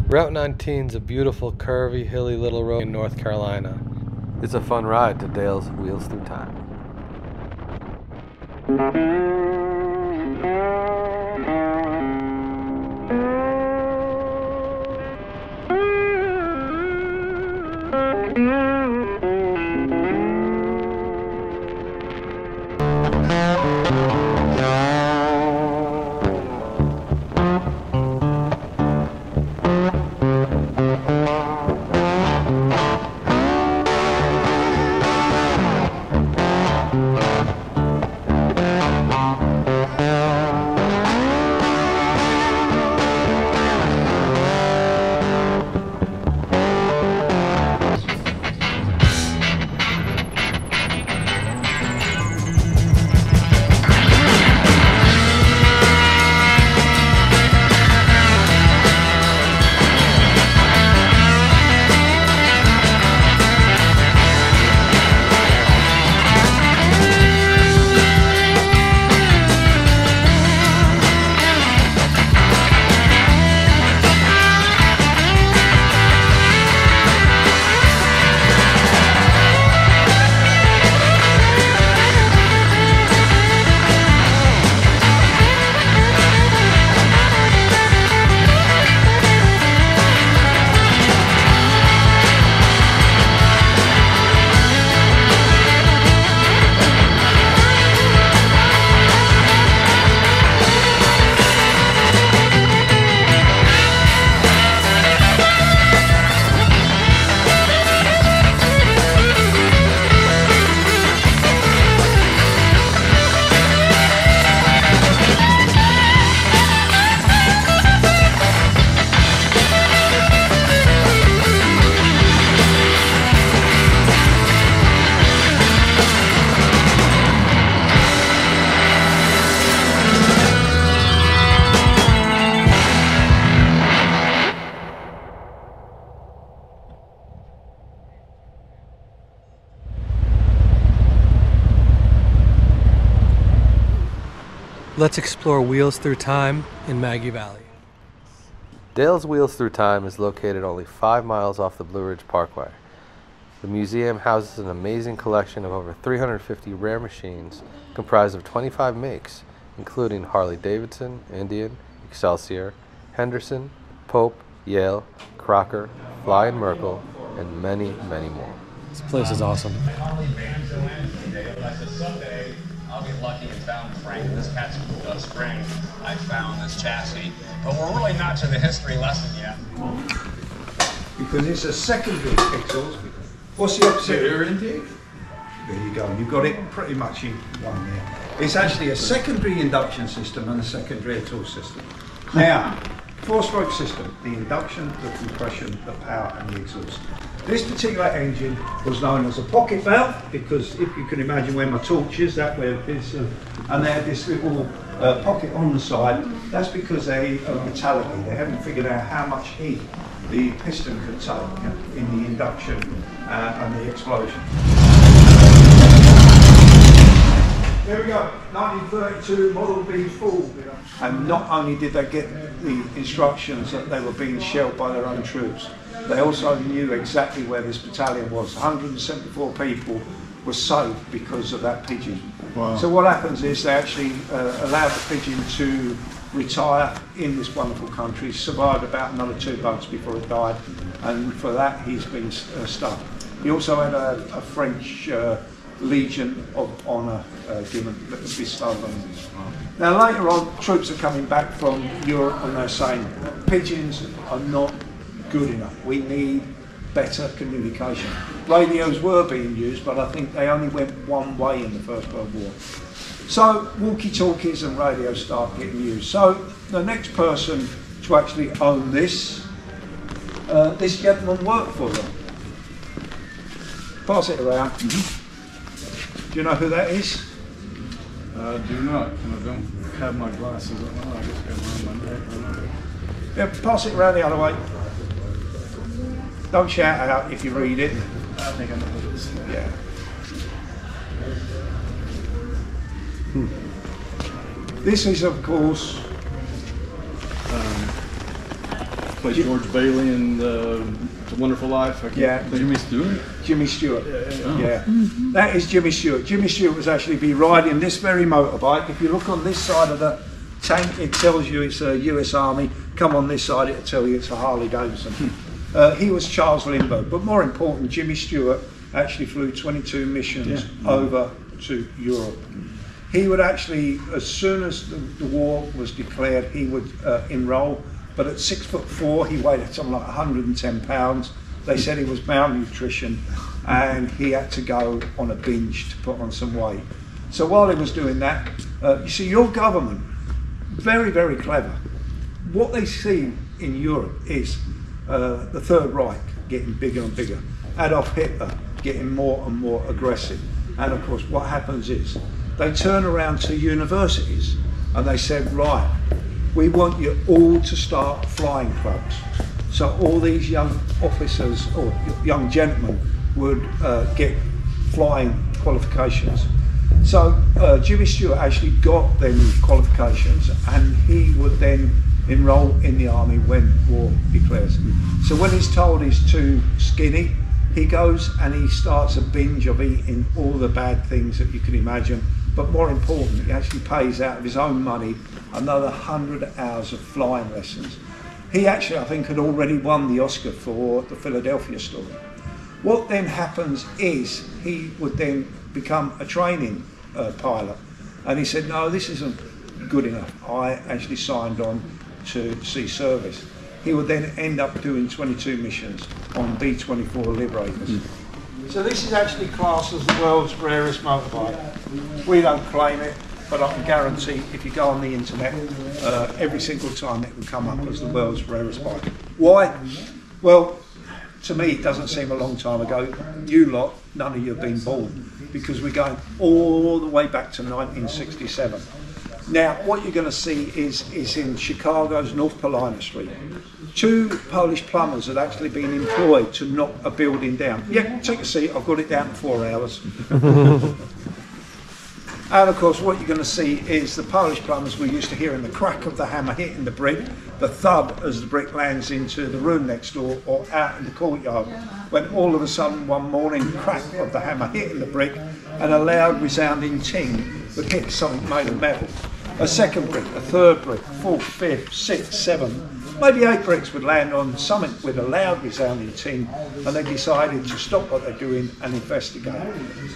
Route 19 is a beautiful, curvy, hilly little road in North Carolina. It's a fun ride to Dale's Wheels Through Time. Let's explore Wheels Through Time in Maggie Valley. Dale's Wheels Through Time is located only 5 miles off the Blue Ridge Parkway. The museum houses an amazing collection of over 350 rare machines comprised of 25 makes, including Harley-Davidson, Indian, Excelsior, Henderson, Pope, Yale, Crocker, Fly and Merkel, and many, many more. This place is awesome. I'll get lucky and found Frank. This cat's spring. I found this chassis. But we're really not to the history lesson yet. Because it's a secondary exhaust. What's the opposite? Rear intake? There you go. You've got it pretty much in one there. It's actually a secondary induction system and a secondary exhaust system. Now, 4-stroke system, the induction, the compression, the power and the exhaust. This particular engine was known as a pocket valve because if you can imagine where my torch is, that where it is, and they had this little pocket on the side. That's because they are metallic. They haven't figured out how much heat the piston could take in the induction and the explosion. There we go, 1932 Model B full. And not only did they get the instructions that they were being shelled by their own troops, they also knew exactly where this battalion was. 174 people were saved because of that pigeon. Wow. So what happens is they actually allowed the pigeon to retire in this wonderful country, survived about another 2 months before it died, and for that he's been stuck. He also had a French Legion of Honour given, bestowed on him. Now later on, troops are coming back from Europe and they're saying pigeons are not good enough. We need better communication. Radios were being used, but I think they only went one way in the First World War. So walkie-talkies and radios start getting used. So the next person to actually own this, this gentleman worked for them. Pass it around. Do you know who that is? I do not, and I don't have my glasses on. I just got them on my neck. Yeah, pass it around the other way. Don't shout out if you read it. I think I know what it is. Yeah. This is, of course, Played George Bailey in It's a Wonderful Life. Jimmy Stewart? Jimmy Stewart, yeah. That is Jimmy Stewart. Jimmy Stewart was actually be riding this very motorbike. If you look on this side of the tank, it tells you it's a US Army. Come on this side, it'll tell you it's a Harley Davidson. He was Charles Lindbergh, but more important, Jimmy Stewart actually flew 22 missions over to Europe. He would actually, as soon as the war was declared, he would enroll, but at 6'4", he weighed something like 110 pounds. They said he was malnutrition and he had to go on a binge to put on some weight. So while he was doing that, you see, your government, very, very clever. What they see in Europe is the Third Reich getting bigger and bigger, Adolf Hitler getting more and more aggressive. And of course, what happens is they turn around to universities and they said, right, we want you all to start flying clubs. So all these young officers or young gentlemen would get flying qualifications. So Jimmy Stewart actually got them qualifications and he would then enroll in the army when war declares. So when he's told he's too skinny, he goes and he starts a binge of eating all the bad things that you can imagine. But more important, he actually pays out of his own money another 100 hours of flying lessons. He actually, I think, had already won the Oscar for the Philadelphia story. What then happens is he would then become a training pilot. And he said, no, this isn't good enough. I actually signed on to see service. He would then end up doing 22 missions on B-24 Liberators. So this is actually classed as the world's rarest motorbike. We don't claim it, but I can guarantee if you go on the internet, every single time it will come up as the world's rarest bike. Why? Well, to me it doesn't seem a long time ago. You lot, none of you have been born, because we're going all the way back to 1967. Now, what you're going to see is in Chicago's North Paulina Street, 2 Polish plumbers had actually been employed to knock a building down. Yeah, take a seat, I've got it down in 4 hours. And of course, what you're going to see is the Polish plumbers were used to hearing the crack of the hammer hitting the brick, the thud as the brick lands into the room next door or out in the courtyard, when all of a sudden one morning, crack of the hammer hitting the brick and a loud resounding ting would hit something made of metal. A second brick, a third brick, fourth, fifth, sixth, seventh, maybe 8 bricks would land on something with a loud resounding ting, and they decided to stop what they're doing and investigate.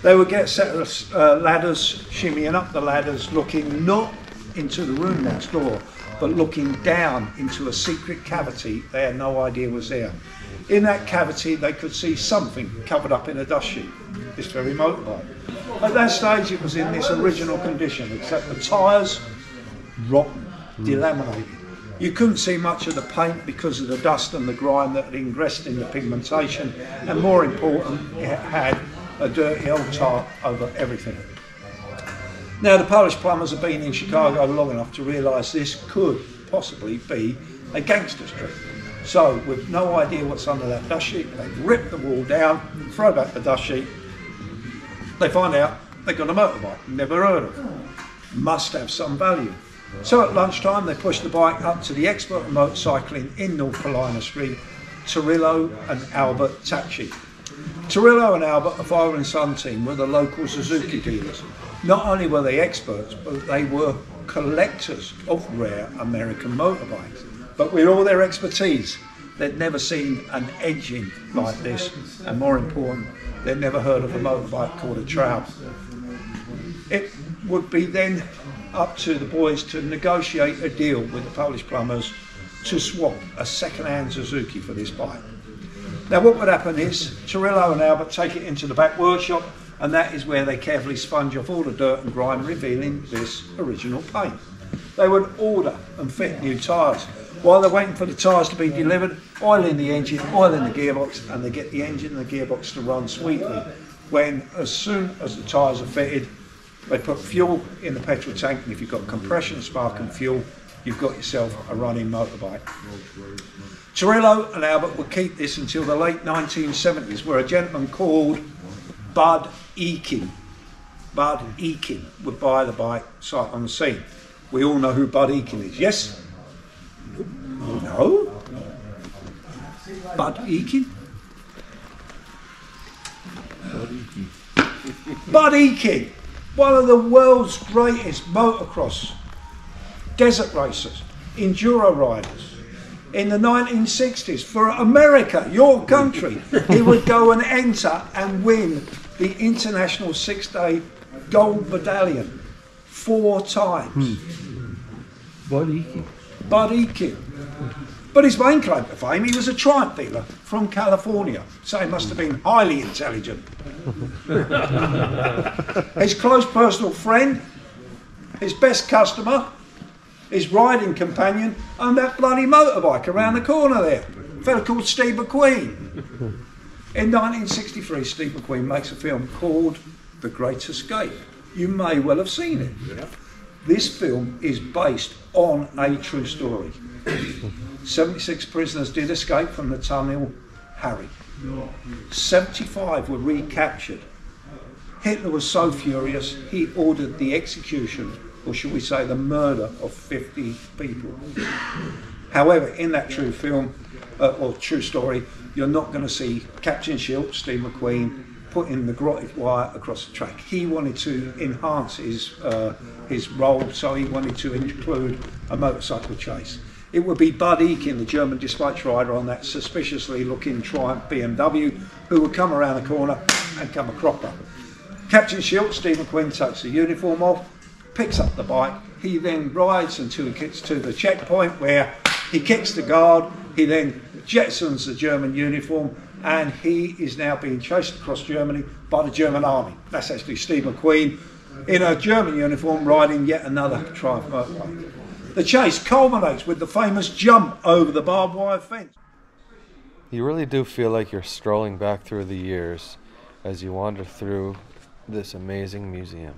They would get a set of ladders, shimmying up the ladders, looking not into the room next door, but looking down into a secret cavity they had no idea was there. In that cavity they could see something covered up in a dust sheet, this very motorbike. At that stage it was in this original condition, except the tyres, rotten, delaminated. You couldn't see much of the paint because of the dust and the grime that had ingressed in the pigmentation, and more important, it had a dirty old tar over everything. Now, the Polish plumbers have been in Chicago long enough to realise this could possibly be a gangster street. So, with no idea what's under that dust sheet, they rip the wall down, throw back the dust sheet. They find out they've got a motorbike, never heard of. Must have some value. So at lunchtime, they pushed the bike up to the expert in motorcycling in North Paulina Street, Turillo and Albert Tacci. Turillo and Albert, a father and son team, were the local Suzuki dealers. Not only were they experts, but they were collectors of rare American motorbikes. But with all their expertise, they'd never seen an engine like this, and more important, they'd never heard of a motorbike called a Traub. It would be then up to the boys to negotiate a deal with the Polish plumbers to swap a second-hand Suzuki for this bike. Now what would happen is Turillo and Albert take it into the back workshop, and that is where they carefully sponge off all the dirt and grime, revealing this original paint. They would order and fit new tyres. While they're waiting for the tyres to be delivered, oil in the engine, oil in the gearbox, and they get the engine and the gearbox to run sweetly. When, as soon as the tyres are fitted, they put fuel in the petrol tank, and if you've got compression, spark and fuel, you've got yourself a running motorbike. Turillo and Albert would keep this until the late 1970s, where a gentleman called Bud Eakin would buy the bike sight on the scene. We all know who Bud Eakin is, yes? No? Bud Eakin. Bud Eakin, one of the world's greatest motocross desert racers, enduro riders. In the 1960s, for America, your country, he would go and enter and win the International 6-Day Gold Medallion 4 times. Bud Eakin. Bud Eakin. But his main claim to fame, he was a Triumph dealer from California, so he must have been highly intelligent. His close personal friend, his best customer, his riding companion, owned that bloody motorbike around the corner there. A fellow called Steve McQueen. In 1963, Steve McQueen makes a film called The Great Escape. You may well have seen it. This film is based on a true story. 76 prisoners did escape from the tunnel Harry. 75 were recaptured. Hitler was so furious, he ordered the execution, or should we say the murder, of 50 people. However, in that true film, or true story, you're not going to see Captain Schilt, Steve McQueen, putting the grotted wire across the track. He wanted to enhance his role, so he wanted to include a motorcycle chase. It would be Bud Eakin, the German dispatch rider on that suspiciously looking Triumph BMW, who would come around the corner and come a cropper. Captain Schilt, Steve McQueen, takes the uniform off, picks up the bike. He then rides until he gets to the checkpoint where he kicks the guard. He then jettisons the German uniform, and he is now being chased across Germany by the German army. That's actually Steve McQueen in a German uniform riding yet another Triumph motorbike. The chase culminates with the famous jump over the barbed wire fence. You really do feel like you're strolling back through the years as you wander through this amazing museum.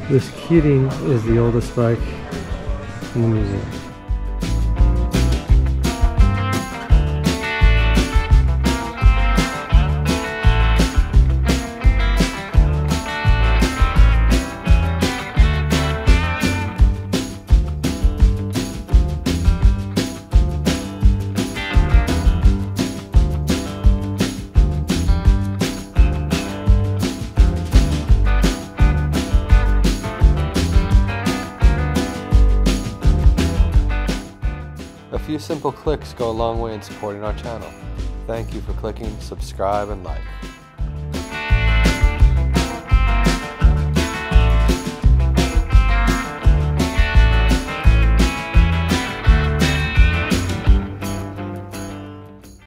This Keating is the oldest bike in the museum. A few simple clicks go a long way in supporting our channel. Thank you for clicking subscribe and like.